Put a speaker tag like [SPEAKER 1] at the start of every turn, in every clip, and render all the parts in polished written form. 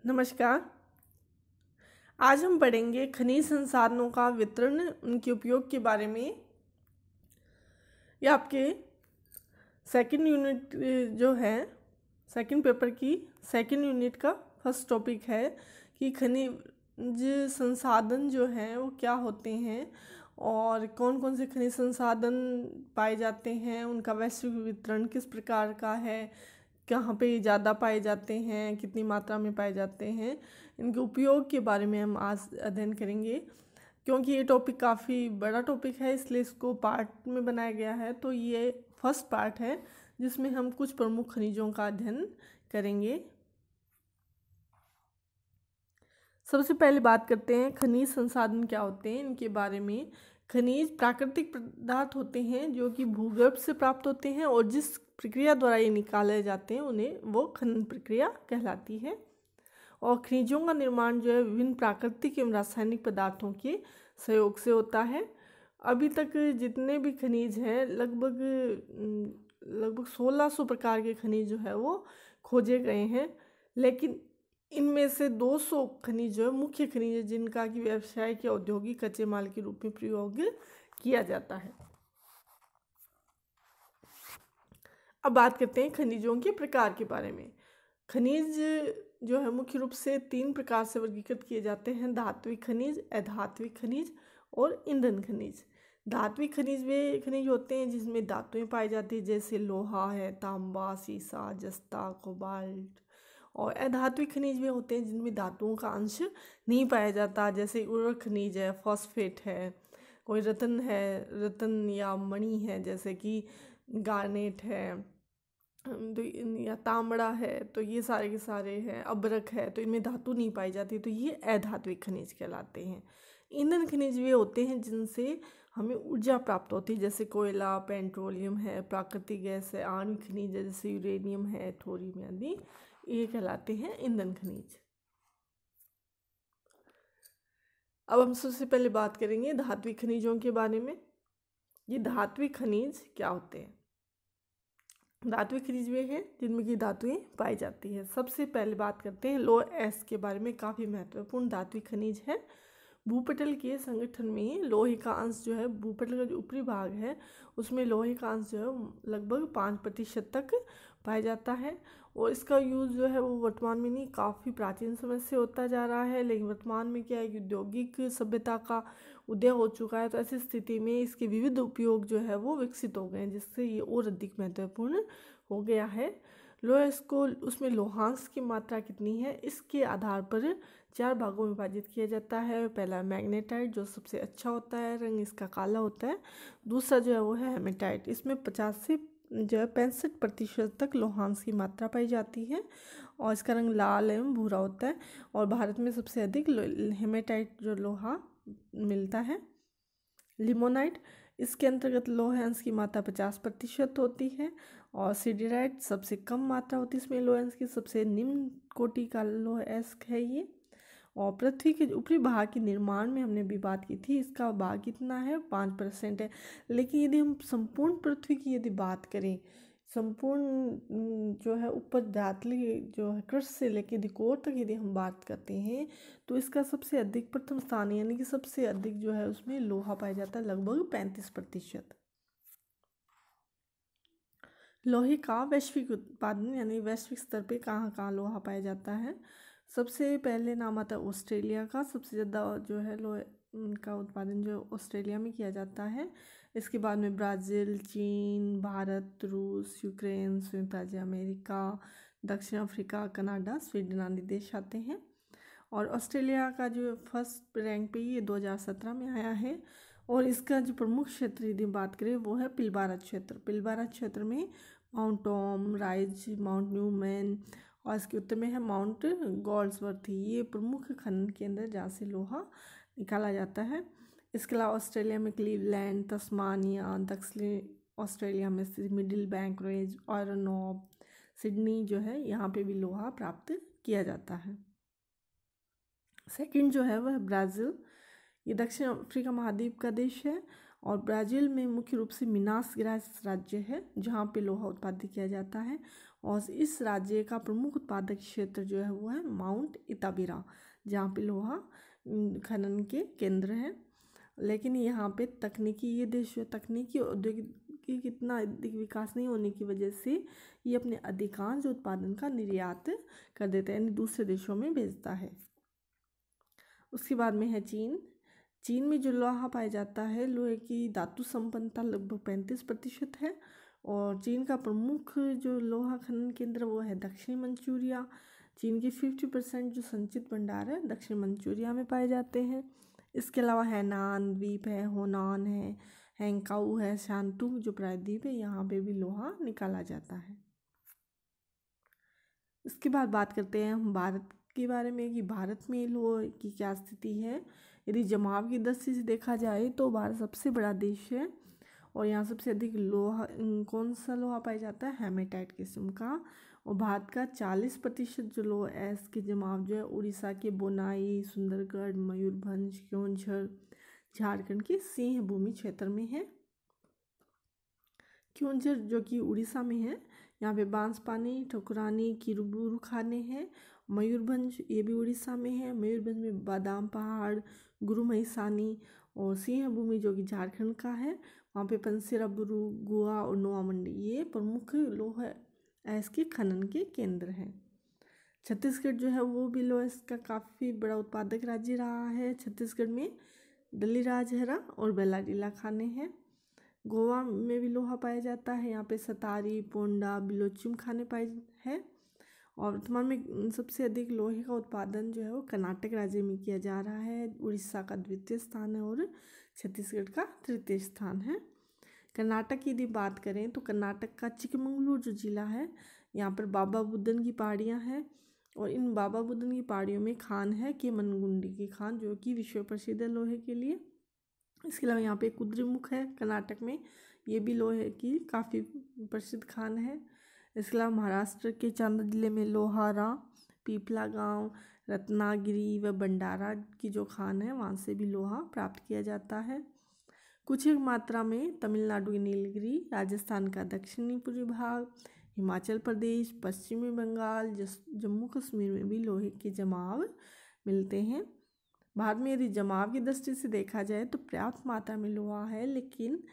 [SPEAKER 1] नमस्कार। आज हम पढ़ेंगे खनिज संसाधनों का वितरण, उनके उपयोग के बारे में। ये आपके सेकंड यूनिट जो है, सेकंड पेपर की सेकंड यूनिट का फर्स्ट टॉपिक है कि खनिज संसाधन जो हैं वो क्या होते हैं और कौन कौन से खनिज संसाधन पाए जाते हैं, उनका वैश्विक वितरण किस प्रकार का है, कहाँ पे ज़्यादा पाए जाते हैं, कितनी मात्रा में पाए जाते हैं, इनके उपयोग के बारे में हम आज अध्ययन करेंगे। क्योंकि ये टॉपिक काफ़ी बड़ा टॉपिक है इसलिए इसको पार्ट में बनाया गया है। तो ये फर्स्ट पार्ट है जिसमें हम कुछ प्रमुख खनिजों का अध्ययन करेंगे। सबसे पहले बात करते हैं खनिज संसाधन क्या होते हैं, इनके बारे में। खनिज प्राकृतिक पदार्थ होते हैं जो कि भूगर्भ से प्राप्त होते हैं और जिस प्रक्रिया द्वारा ये निकाले जाते हैं उन्हें वो खनन प्रक्रिया कहलाती है। और खनिजों का निर्माण जो है विभिन्न प्राकृतिक एवं रासायनिक पदार्थों के सहयोग से होता है। अभी तक जितने भी खनिज हैं लगभग 1600 प्रकार के खनिज जो है वो खोजे गए हैं, लेकिन इनमें से 200 खनिज जो है मुख्य खनिज है जिनका कि व्यावसायिक या औद्योगिक कच्चे माल के रूप में प्रयोग किया जाता है। अब बात करते हैं खनिजों के प्रकार के बारे में। खनिज जो है मुख्य रूप से 3 प्रकार से वर्गीकृत किए जाते हैं: धात्विक खनिज, अधात्विक खनिज और ईंधन खनिज। धात्विक खनिज वे खनिज होते हैं जिसमें धातुएं पाई जाती है, जैसे लोहा है, तांबा, सीसा, जस्ता, कोबाल्ट। और अधात्विक खनिज वे होते हैं जिनमें धातुओं का अंश नहीं पाया जाता, जैसे उर्वरक खनिज है, फॉस्फेट है, कोई रत्न है, रत्न या मणि है जैसे कि गार्नेट है, तो या तांबड़ा है, तो ये सारे के सारे हैं। अबरक है, तो इनमें धातु नहीं पाई जाती, तो ये अधात्विक खनिज कहलाते हैं। ईंधन खनिज वे होते हैं जिनसे हमें ऊर्जा प्राप्त होती है, जैसे कोयला, पेट्रोलियम है, प्राकृतिक गैस है, आणविक खनिज है जैसे यूरेनियम है, थोरियम आदि, ये कहलाते हैं ईंधन खनिज। अब हम सबसे पहले बात करेंगे धात्विक खनिजों के बारे में। ये धात्विक खनिज क्या होते हैं? धात्विक खनिज वे हैं जिनमें की धातुएं पाई जाती है। सबसे पहले बात करते हैं लोह एस के बारे में। काफ़ी महत्वपूर्ण धात्विक खनिज है। भूपटल के संगठन में लोहे का अंश जो है, भूपटल का जो ऊपरी भाग है उसमें लोहे का अंश जो है लगभग 5% तक पाया जाता है। और इसका यूज़ जो है वो वर्तमान में नहीं, काफ़ी प्राचीन समय से होता जा रहा है, लेकिन वर्तमान में क्या है कि औद्योगिक सभ्यता का उदय हो चुका है, तो ऐसी स्थिति में इसके विविध उपयोग जो है वो विकसित हो गए हैं, जिससे ये और अधिक महत्वपूर्ण हो गया है। लोहा इसको उसमें लोहांश की मात्रा कितनी है इसके आधार पर 4 भागों में विभाजित किया जाता है। पहला मैग्नेटाइट जो सबसे अच्छा होता है, रंग इसका काला होता है। दूसरा जो है वो है हेमेटाइट, इसमें 50 से जो है 65% तक लोहांश की मात्रा पाई जाती है और इसका रंग लाल एवं भूरा होता है। और भारत में सबसे अधिक हेमेटाइट जो लोहा मिलता है। लिमोनाइट, इसके अंतर्गत लोह अंश की मात्रा 50% होती है। और सिडराइट सबसे कम मात्रा होती है इसमें लोह अंश की, सबसे निम्न कोटि का लोह अयस्क है ये। और पृथ्वी के ऊपरी भाग के निर्माण में हमने भी बात की थी, इसका भाग कितना है, 5% है। लेकिन यदि हम संपूर्ण पृथ्वी की यदि बात करें, संपूर्ण जो है ऊपर धातली जो है कृष्ण से लेकर दिकोर तक यदि हम बात करते हैं, तो इसका सबसे अधिक प्रथम स्थान यानी कि सबसे अधिक जो है उसमें लोहा पाया जाता है, लगभग 35%। लोहे का वैश्विक उत्पादन यानी वैश्विक स्तर पे कहाँ कहाँ लोहा पाया जाता है। सबसे पहले नाम आता है ऑस्ट्रेलिया का। सबसे ज़्यादा जो है लोहे का उत्पादन जो ऑस्ट्रेलिया में किया जाता है। इसके बाद में ब्राज़ील, चीन, भारत, रूस, यूक्रेन, संयुक्त राज्य अमेरिका, दक्षिण अफ्रीका, कनाडा, स्वीडन आदि देश आते हैं। और ऑस्ट्रेलिया का जो फर्स्ट रैंक पे ये 2017 में आया है। और इसका जो प्रमुख क्षेत्र यदि बात करें वो है पिलबारा क्षेत्र। पिलबारा क्षेत्र में Mount Tom, Price, Mount Newman और इसके उत्तर में है माउंट गॉल्ड्सवर्थ। ये प्रमुख खनन केंद्र जहाँ से लोहा निकाला जाता है। इसके अलावा ऑस्ट्रेलिया में क्लीवलैंड, तस्मानिया, दक्षिणी ऑस्ट्रेलिया में मिडिल बैंक रेंज, ऑयरनॉब, सिडनी जो है यहाँ पे भी लोहा प्राप्त किया जाता है। सेकंड जो है वह ब्राज़ील। ये दक्षिण अफ्रीका महाद्वीप का देश है और ब्राज़ील में मुख्य रूप से मिनास गेरास राज्य है जहाँ पे लोहा उत्पादित किया जाता है। और इस राज्य का प्रमुख उत्पादक क्षेत्र जो है वो है माउंट इताबिरा, जहाँ पे लोहा खनन के केंद्र हैं। लेकिन यहाँ पे तकनीकी, ये देश जो तकनीकी औद्योगिक इतना अधिक विकास नहीं होने की वजह से ये अपने अधिकांश उत्पादन का निर्यात कर देता है, यानी दूसरे देशों में भेजता है। उसके बाद में है चीन। चीन में जो लोहा पाया जाता है, लोहे की धातु संपन्नता लगभग 35% है। और चीन का प्रमुख जो लोहा खनन केंद्र वो है दक्षिणी मंचूरिया। चीन के 50% जो संचित भंडार है दक्षिण मंचूरिया में पाए जाते हैं। इसके अलावा हैनान द्वीप है, होनान है, हैंकाऊ है, शांतु जो प्रायद्वीप है, यहाँ पे भी लोहा निकाला जाता है। इसके बाद बात करते हैं हम भारत के बारे में कि भारत में लोहे की क्या स्थिति है। यदि जमाव की दृष्टि से देखा जाए तो भारत सबसे बड़ा देश है और यहाँ सबसे अधिक लोहा, कौन सा लोहा पाया जाता है, हेमेटाइट किस्म का। और भारत का 40% जो लोहा है इसके जमाव जो है उड़ीसा के बोनाई, सुंदरगढ़, मयूरभंज, क्योंझर, झारखंड के सिंह भूमि क्षेत्र में है। क्योंझर जो कि उड़ीसा में है, यहाँ पे बांसपानी, ठकुरानी, किरबुरु खाने हैं। मयूरभंज ये भी उड़ीसा में है, मयूरभंज में बादाम पहाड़, गुरु महिसानी। और सिंह भूमि जो कि झारखंड का है, वहाँ पे पंसेराबुरु, गुआ और नोआ मंडी ये प्रमुख लोहा ऐस के खनन के केंद्र हैं। छत्तीसगढ़ जो है वो भी लोहा का काफ़ी बड़ा उत्पादक राज्य रहा है। छत्तीसगढ़ में दल्लीराजहरा और बेलाडीला खाने हैं। गोवा में भी लोहा पाया जाता है, यहाँ पे सतारी, पोंडा, बिलोचुम खाने पाए हैं। और वर्तमान में सबसे अधिक लोहे का उत्पादन जो है वो कर्नाटक राज्य में किया जा रहा है। उड़ीसा का द्वितीय स्थान है और छत्तीसगढ़ का तृतीय स्थान है। कर्नाटक की यदि बात करें तो कर्नाटक का चिकमंगलूर जो जिला है, यहाँ पर बाबा बुदन की पहाड़ियाँ हैं और इन बाबा बुदन की पहाड़ियों में खान है केमनगुंडी की खान, जो कि विश्व प्रसिद्ध है लोहे के लिए। इसके अलावा यहाँ पे कुद्रेमुख है कर्नाटक में, ये भी लोहे की काफ़ी प्रसिद्ध खान है। इसके अलावा महाराष्ट्र के चांदा जिले में लोहारा, पीपला गांव, रत्नागिरी व भंडारा की जो खान है वहाँ से भी लोहा प्राप्त किया जाता है। कुछ एक मात्रा में तमिलनाडु की नीलगिरी, राजस्थान का दक्षिणी पूर्वी भाग, हिमाचल प्रदेश, पश्चिमी बंगाल, जम्मू कश्मीर में भी लोहे के जमाव मिलते हैं। भारत में यदि जमाव की दृष्टि से देखा जाए तो पर्याप्त मात्रा में लोहा है, लेकिन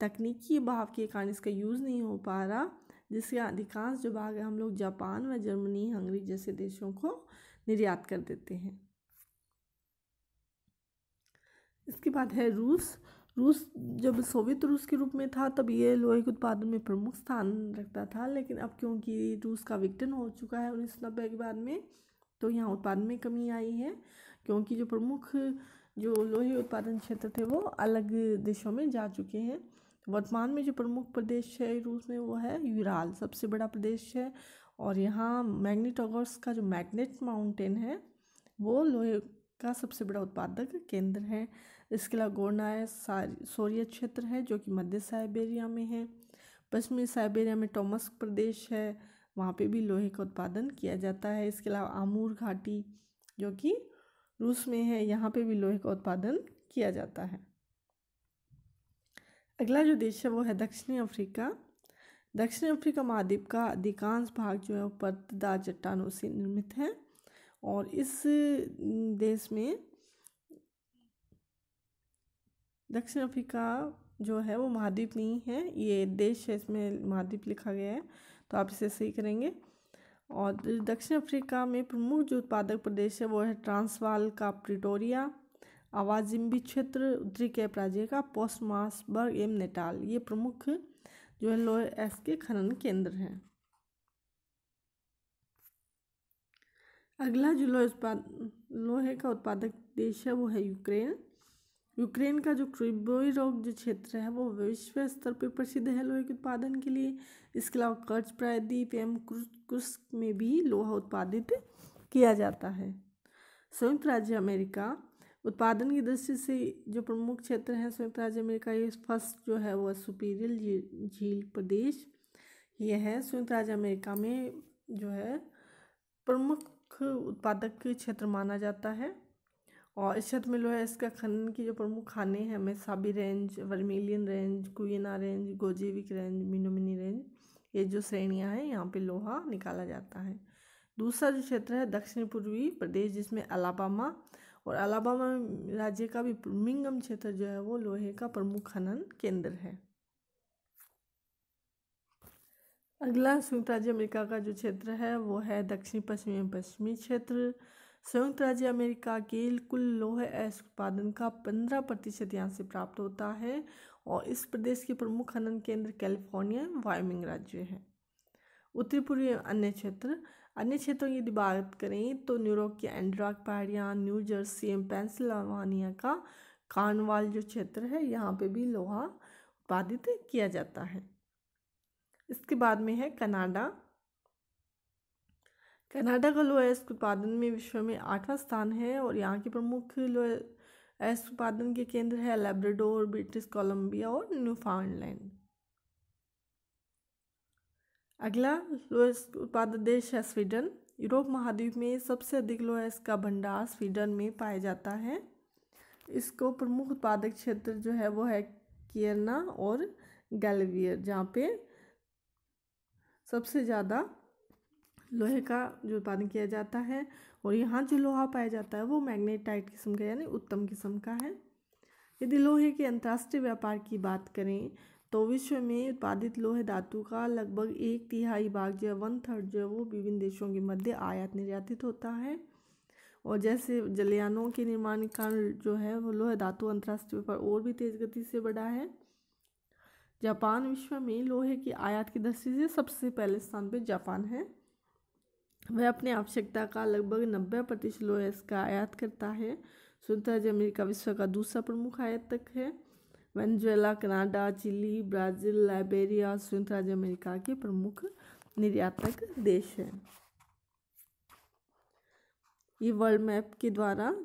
[SPEAKER 1] तकनीकी अभाव के कारण इसका यूज़ नहीं हो पा रहा, जिसके अधिकांश जो भाग है हम लोग जापान व जर्मनी, हंगरी जैसे देशों को निर्यात कर देते हैं। इसके बाद है रूस। रूस जब सोवियत रूस के रूप में था तब ये लोहे के उत्पादन में प्रमुख स्थान रखता था, लेकिन अब क्योंकि रूस का विघटन हो चुका है 1990 के बाद में, तो यहाँ उत्पादन में कमी आई है, क्योंकि जो प्रमुख जो लोहे उत्पादन क्षेत्र थे वो अलग देशों में जा चुके हैं। वर्तमान में जो प्रमुख प्रदेश है रूस में वो है यूराल, सबसे बड़ा प्रदेश है। और यहाँ मैग्नेटोगोर्स्क का जो मैग्नेट माउंटेन है वो लोहे का सबसे बड़ा उत्पादक केंद्र है। इसके अलावा गोर्नाय सोरियत क्षेत्र है जो कि मध्य साइबेरिया में है। पश्चिमी साइबेरिया में टोमस्क प्रदेश है, वहाँ पे भी लोहे का उत्पादन किया जाता है। इसके अलावा आमूर घाटी जो कि रूस में है, यहाँ पे भी लोहे का उत्पादन किया जाता है। अगला जो देश है वो है दक्षिणी अफ्रीका। दक्षिण अफ्रीका महाद्वीप का अधिकांश भाग जो है वो पर्वतदार चट्टानों से निर्मित है और इस देश में दक्षिण अफ्रीका जो है वो महाद्वीप नहीं है, ये देश है, इसमें महाद्वीप लिखा गया है तो आप इसे सही करेंगे। और दक्षिण अफ्रीका में प्रमुख जो उत्पादक प्रदेश है वो है ट्रांसवाल का प्रिटोरिया, आवाजिम्बी क्षेत्र, उत्तरी कैप राज्य का पोस्टमार्सबर्ग एवं नेटाल, ये प्रमुख जो है लोहे ऐस के खनन केंद्र हैं। अगला जो लोहे का उत्पादक देश है वो है यूक्रेन। यूक्रेन का जो क्रिवोई जो क्षेत्र है वो विश्व स्तर पर प्रसिद्ध है लोहे के उत्पादन के लिए। इसके अलावा कर्च प्रायद्वीप एवं कुर्स्क में भी लोहा उत्पादित किया जाता है। संयुक्त राज्य अमेरिका उत्पादन की दृष्टि से जो प्रमुख क्षेत्र है संयुक्त राज्य अमेरिका, ये फर्स्ट जो है वो सुपीरियल झील प्रदेश ये है। संयुक्त राज्य अमेरिका में जो है प्रमुख उत्पादक क्षेत्र माना जाता है और इस क्षेत्र में लोहा इसका खनन की जो प्रमुख खाने हैं Mesabi range, Vermilion range, Cuyuna range, Gogebic range, Menominee range, ये जो श्रेणियां हैं यहाँ पे लोहा निकाला जाता है। दूसरा जो क्षेत्र है दक्षिण पूर्वी प्रदेश, जिसमें अलाबामा और अलाबामा राज्य का भी बर्मिंघम क्षेत्र जो है वो लोहे का प्रमुख खनन केंद्र है। अगला संयुक्त राज्य अमेरिका का जो क्षेत्र है वो है दक्षिण पश्चिमी क्षेत्र। संयुक्त राज्य अमेरिका के कुल लोहे अयस्क उत्पादन का 15% यहाँ से प्राप्त होता है और इस प्रदेश के प्रमुख खनन केंद्र कैलिफोर्निया वायमिंग राज्य है। उत्तरी पूर्वी अन्य क्षेत्रों की यदि बात करें तो न्यूयॉर्क की एंडरॉक पहाड़ियाँ, न्यू जर्सी एवं पेंसिल्वानिया का कार्नवाल जो क्षेत्र है यहाँ पे भी लोहा उत्पादित किया जाता है। इसके बाद में है कनाडा। कनाडा का लोहा अयस्क उत्पादन में विश्व में 8वां स्थान है और यहाँ के प्रमुख लोहा अयस्क उत्पादन के केंद्र है लैब्राडोर, ब्रिटिश कोलंबिया और न्यूफाउंडलैंड। अगला लोहा अयस्क उत्पादक देश है स्वीडन। यूरोप महाद्वीप में सबसे अधिक लोहा अयस्क का भंडार स्वीडन में पाया जाता है। इसको प्रमुख उत्पादक क्षेत्र जो है वो है किरना और गैलवियर, जहाँ पे सबसे ज़्यादा लोहे का जो उत्पादन किया जाता है और यहाँ जो लोहा पाया जाता है वो मैग्नेटाइट किस्म का यानी उत्तम किस्म का है। यदि लोहे के अंतर्राष्ट्रीय व्यापार की बात करें तो विश्व में उत्पादित लोहे धातु का लगभग 1/3 भाग जो है 1/3 जो है वो विभिन्न देशों के मध्य आयात निर्यातित होता है। और जैसे जलयानों के निर्माण के कारण जो है वो लोहे धातु अंतर्राष्ट्रीय व्यापार और भी तेज गति से बढ़ा है। जापान विश्व में लोहे की आयात की दृष्टि से सबसे पहले स्थान पर जापान है। वह अपनी आवश्यकता का लगभग 90% लोहे का आयात करता है। संयुक्त राज्य अमेरिका विश्व का दूसरा प्रमुख आयातक है। Venezuela, Canada, Chile, Brazil, Liberia संयुक्त राज्य अमेरिका के प्रमुख निर्यातक देश हैं। ये वर्ल्ड मैप के द्वारा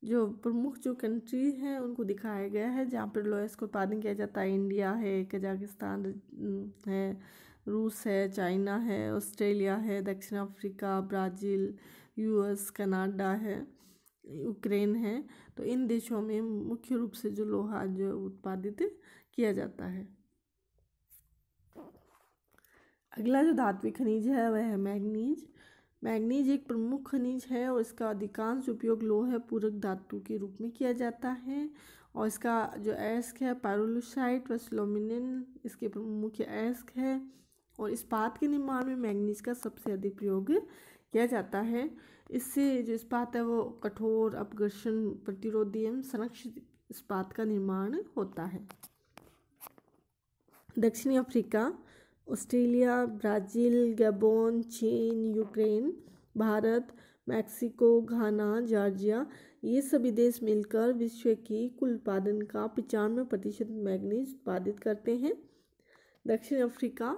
[SPEAKER 1] जो प्रमुख जो कंट्री हैं उनको दिखाया गया है जहाँ पर लोहे का उत्पादन किया जाता है। इंडिया है, कजाकिस्तान है, रूस है, चाइना है, ऑस्ट्रेलिया है, दक्षिण अफ्रीका, ब्राज़ील, यूएस, कनाडा है, यूक्रेन है। तो इन देशों में मुख्य रूप से जो लोहा जो उत्पादित किया जाता है। अगला जो धात्विक खनिज है वह है मैग्नीज। मैग्नीज एक प्रमुख खनिज है और इसका अधिकांश उपयोग लोहे पूरक धातु के रूप में किया जाता है और इसका जो अयस्क है पायरोलुसाइट व सिलोमिनिन इसके मुख्य अयस्क है और इस्पात के निर्माण में मैग्नीज का सबसे अधिक प्रयोग किया जाता है। इससे जो इस्पात है वो कठोर, अपघर्षण प्रतिरोधी एवं संरक्षित इस्पात का निर्माण होता है। दक्षिणी अफ्रीका, ऑस्ट्रेलिया, ब्राज़ील, गैबोन, चीन, यूक्रेन, भारत, मैक्सिको, घाना, जॉर्जिया ये सभी देश मिलकर विश्व की कुल उत्पादन का 95% मैग्नीज उत्पादित करते हैं। दक्षिण अफ्रीका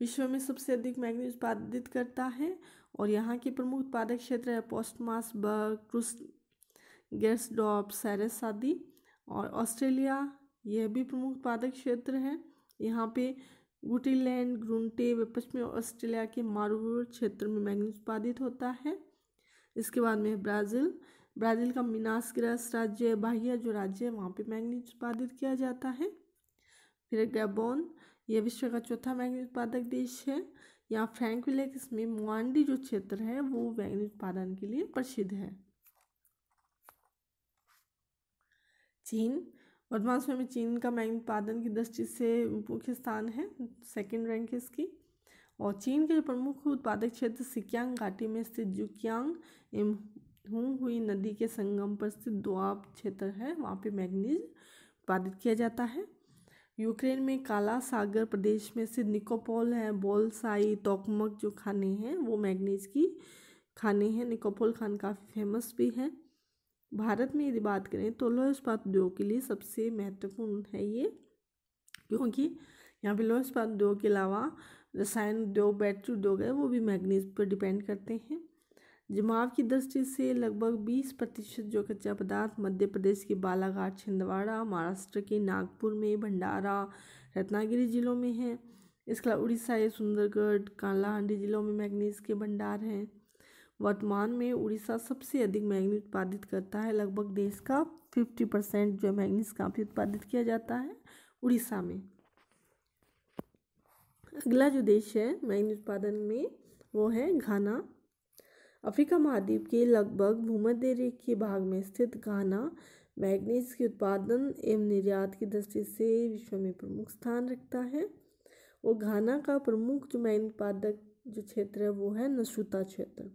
[SPEAKER 1] विश्व में सबसे अधिक मैग्नीज उत्पादित करता है और यहाँ के प्रमुख उत्पादक क्षेत्र है पोस्टमासबर्ग, क्रूसगेर्सडॉर्फ, सैरस आदि। और ऑस्ट्रेलिया यह भी प्रमुख उत्पादक क्षेत्र है। यहाँ पे गुटीलैंड, ग्रुंटे व पश्चिमी ऑस्ट्रेलिया के मारूवर क्षेत्र में मैग्नीज उत्पादित होता है। इसके बाद में ब्राज़ील का मिनास गेरास राज्य बाहिया जो राज्य है वहाँ पे मैग्नीज उत्पादित किया जाता है। फिर गैबोन, यह विश्व का चौथा मैग्नीज उत्पादक देश है। यहाँ फ्रैंकविलेक्स में मुआंडी जो क्षेत्र है वो मैग्नीज उत्पादन के लिए प्रसिद्ध है। चीन, वर्तमान समय में चीन का मैग्नीज उत्पादन की दृष्टि से मुख्य स्थान है, सेकंड रैंक है इसकी। और चीन के जो प्रमुख उत्पादक क्षेत्र सिक्यांग घाटी में स्थित जुकियांग एवं हुई नदी के संगम पर स्थित दोआब क्षेत्र है, वहाँ पे मैग्नीज उत्पादित किया जाता है। यूक्रेन में काला सागर प्रदेश में स्थित निकोपोल है, बोलसाई, तोकमक जो खाने हैं वो मैग्नीज की खाने हैं। निकोपोल खान काफ़ी फेमस भी है। भारत में यदि बात करें तो लोहा इस्पात उद्योग के लिए सबसे महत्वपूर्ण है ये, क्योंकि यहाँ पे लोहा इस्पात उद्योग के अलावा रसायन उद्योग, बैटरी उद्योग है वो भी मैग्नीज पर डिपेंड करते हैं। जमाव की दृष्टि से लगभग 20% जो कच्चा पदार्थ मध्य प्रदेश के बालाघाट, छिंदवाड़ा, महाराष्ट्र के नागपुर में, भंडारा, रत्नागिरी जिलों में है। इसके अलावा उड़ीसा या सुंदरगढ़, कालाहांडी जिलों में मैग्नीज के भंडार हैं। वर्तमान में उड़ीसा सबसे अधिक मैग्नीज उत्पादित करता है। लगभग देश का 50% जो मैग्नीज काफ़ी उत्पादित किया जाता है उड़ीसा में। अगला जो देश है मैग्नीज उत्पादन में वो है घाना। अफ्रीका महाद्वीप के लगभग भूमध्य रेखीय भाग में स्थित घाना मैग्नीज के उत्पादन एवं निर्यात की दृष्टि से विश्व में प्रमुख स्थान रखता है। और घाना का प्रमुख जो मैग्नीज उत्पादक जो क्षेत्र है वो है नसूता क्षेत्र।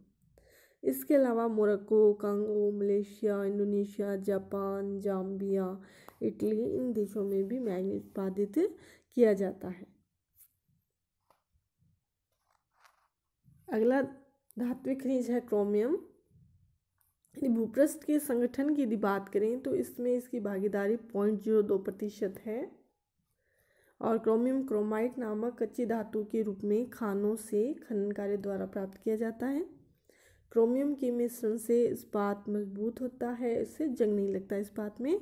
[SPEAKER 1] इसके अलावा Morocco, Congo, Malaysia, Indonesia, Japan, Zambia, Italy, इन देशों में भी मैग्नीज उत्पादित किया जाता है। अगला धात्विक खनिज है क्रोमियम। यदि भूपृष्ठ के संगठन की यदि बात करें तो इसमें इसकी भागीदारी 0.02% है। और क्रोमियम क्रोमाइट नामक कच्ची धातु के रूप में खानों से खनन कार्य द्वारा प्राप्त किया जाता है। क्रोमियम के मिश्रण से इस्पात मजबूत होता है, इससे जंग नहीं लगता इस्पात में।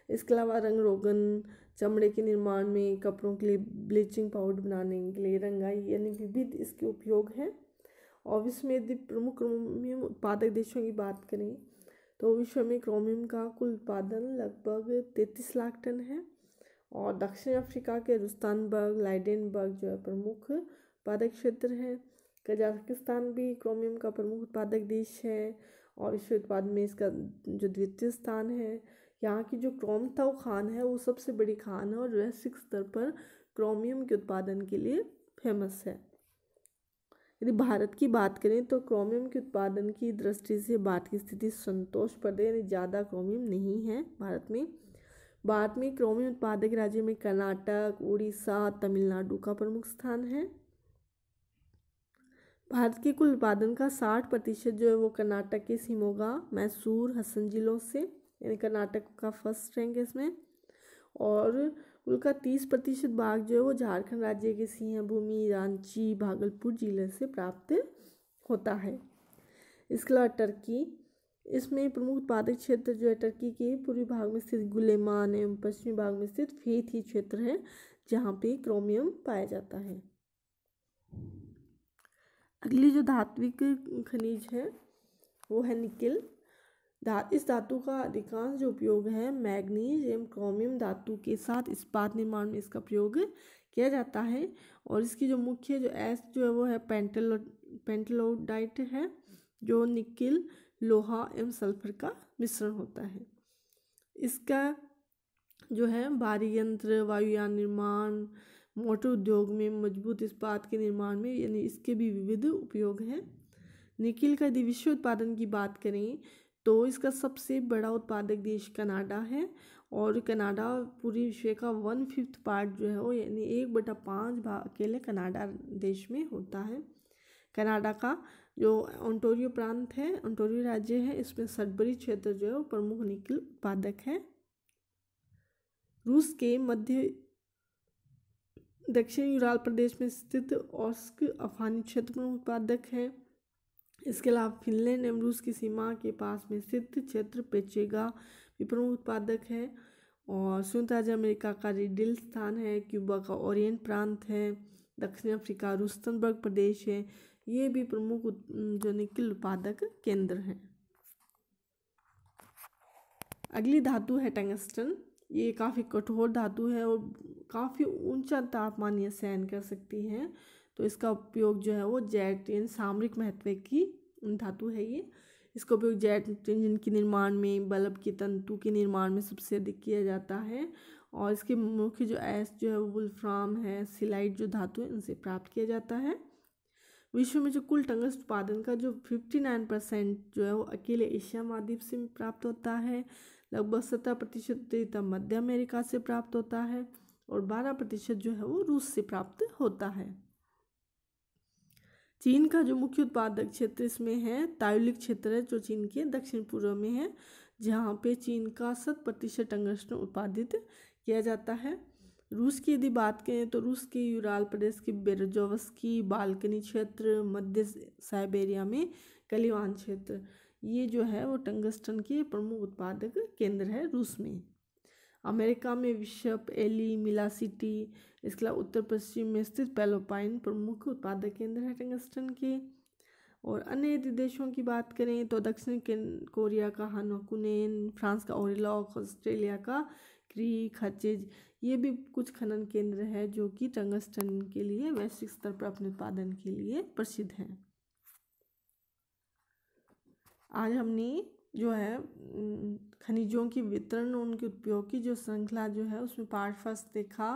[SPEAKER 1] इसके अलावा रंग रोगन, चमड़े के निर्माण में, कपड़ों के लिए ब्लीचिंग पाउडर बनाने के लिए, रंगाई यानी विविध इसके उपयोग हैं। और विश्व में यदि प्रमुख क्रोमियम उत्पादक देशों की बात करें तो विश्व में क्रोमियम का कुल उत्पादन लगभग 33 लाख टन है। और दक्षिण अफ्रीका के रुस्तानबर्ग, लाइडेनबर्ग जो है प्रमुख उत्पादक क्षेत्र है। कजाकिस्तान भी क्रोमियम का प्रमुख उत्पादक देश है और विश्व उत्पादन में इसका जो द्वितीय स्थान है। यहाँ की जो क्रोमताऊ खान है वो सबसे बड़ी खान है और वैश्विक स्तर पर क्रोमियम के उत्पादन के लिए फेमस है। यदि भारत की बात करें तो क्रोमियम के उत्पादन की दृष्टि से भारत की स्थिति संतोषप्रद है, यानी ज़्यादा क्रोमियम नहीं है भारत में। भारत में क्रोमियम उत्पादक राज्य में कर्नाटक, उड़ीसा, तमिलनाडु का प्रमुख स्थान है। भारत के कुल उत्पादन का 60% जो है वो कर्नाटक के शिमोगा, मैसूर, हसन जिलों से, यानी कर्नाटक का फर्स्ट रैंक है इसमें। और कुल का 30% भाग जो है वो झारखंड राज्य के सिंहभूमि, रांची, भागलपुर जिले से प्राप्त होता है। इसके अलावा टर्की, इसमें प्रमुख उत्पादक क्षेत्र जो है टर्की के पूर्वी भाग में स्थित गुलेमान एवं पश्चिमी भाग में स्थित फेथी क्षेत्र है जहाँ पे क्रोमियम पाया जाता है। अगली जो धात्विक खनिज है वो है निकेल। इस धातु का अधिकांश जो उपयोग है मैग्नीज एवं क्रोमियम धातु के साथ इस्पात निर्माण में इसका प्रयोग किया जाता है। और इसकी जो मुख्य जो एस जो है वो है पेंटेलोडाइट है, जो निकेल, लोहा एवं सल्फर का मिश्रण होता है। इसका जो है भारी यंत्र, वायुयान निर्माण, मोटर उद्योग में, मजबूत इस्पात के निर्माण में, यानी इसके भी विविध उपयोग हैं। निकेल का यदि विश्व उत्पादन की बात करें तो इसका सबसे बड़ा उत्पादक देश कनाडा है। और कनाडा पूरी विश्व का 1/5 पार्ट जो है वो यानी 1/5 भाग अकेले कनाडा देश में होता है। कनाडा का जो ओंटारियो प्रांत है, ओंटारियो राज्य है, इसमें सडबरी क्षेत्र जो है वो प्रमुख निकेल उत्पादक है। रूस के मध्य दक्षिण यूराल प्रदेश में स्थित ओर्स्क अफानी क्षेत्र में उत्पादक है। इसके अलावा फिनलैंड एवं रूस की सीमा के पास में स्थित क्षेत्र पेचेगा भी प्रमुख उत्पादक है। और संयुक्त राज्य अमेरिका का रिडिल स्थान है, क्यूबा का ओरिएंट प्रांत है, दक्षिण अफ्रीका रुस्तनबर्ग प्रदेश है, ये भी प्रमुख जो निकेल उत्पादक केंद्र हैं। अगली धातु है टंगस्टन। ये काफ़ी कठोर धातु है और काफ़ी ऊंचा तापमान ये सहन कर सकती है। तो इसका उपयोग जो है वो जेट यानी सामरिक महत्व की धातु है ये। इसका उपयोग जेट इंजन के निर्माण में, बल्ब के तंतु के निर्माण में सबसे अधिक किया जाता है। और इसके मुख्य जो एस जो है वो वुल्फ्राम है, सिलाइट जो धातु है इनसे प्राप्त किया जाता है। विश्व में जो कुल टंगस्टन उत्पादन का जो 59% जो है वो अकेले एशिया महाद्वीप से प्राप्त होता है। लगभग 70% मध्य अमेरिका से प्राप्त होता है और 12% जो है वो रूस से प्राप्त होता है। चीन का जो मुख्य उत्पादक क्षेत्र इसमें है तायुलिक क्षेत्र है, जो चीन के दक्षिण पूर्व में है, जहाँ पे चीन का 70% टंगस्टन उत्पादित किया जाता है। रूस की यदि बात करें तो रूस के यूराल प्रदेश के बेरजोवस्की, बाल्कनी क्षेत्र, मध्य साइबेरिया में कलिवान क्षेत्र, ये जो है वो टंगस्टन के प्रमुख उत्पादक केंद्र है रूस में। अमेरिका में बिशप, एली, मिला सिटी, इसके अलावा उत्तर पश्चिम में स्थित पैलोपाइन प्रमुख उत्पादक केंद्र है टंगस्टन के। और अन्य यदि देशों की बात करें तो दक्षिण कोरिया का हानोकुनेन, फ्रांस का ओरिलॉक, ऑस्ट्रेलिया का क्री, खचेज, ये भी कुछ खनन केंद्र है जो कि टंगस्टन के लिए वैश्विक स्तर पर अपने उत्पादन के लिए प्रसिद्ध हैं। आज हमने जो है खनिजों की वितरण और उनके उपयोग की जो श्रृंखला जो है उसमें पार्ट फर्स्ट देखा।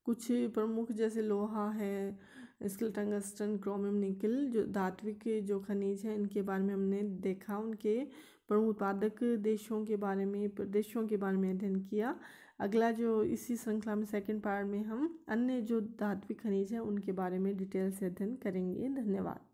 [SPEAKER 1] कुछ प्रमुख जैसे लोहा है, स्किल, टंगस्टन, क्रोमियम, निकल जो धात्विक जो खनिज हैं इनके बारे में हमने देखा। उनके प्रमुख उत्पादक देशों के बारे में, प्रदेशों के बारे में अध्ययन किया। अगला जो इसी श्रृंखला में सेकंड पार्ट में हम अन्य जो धात्विक खनिज हैं उनके बारे में डिटेल से अध्ययन करेंगे। धन्यवाद।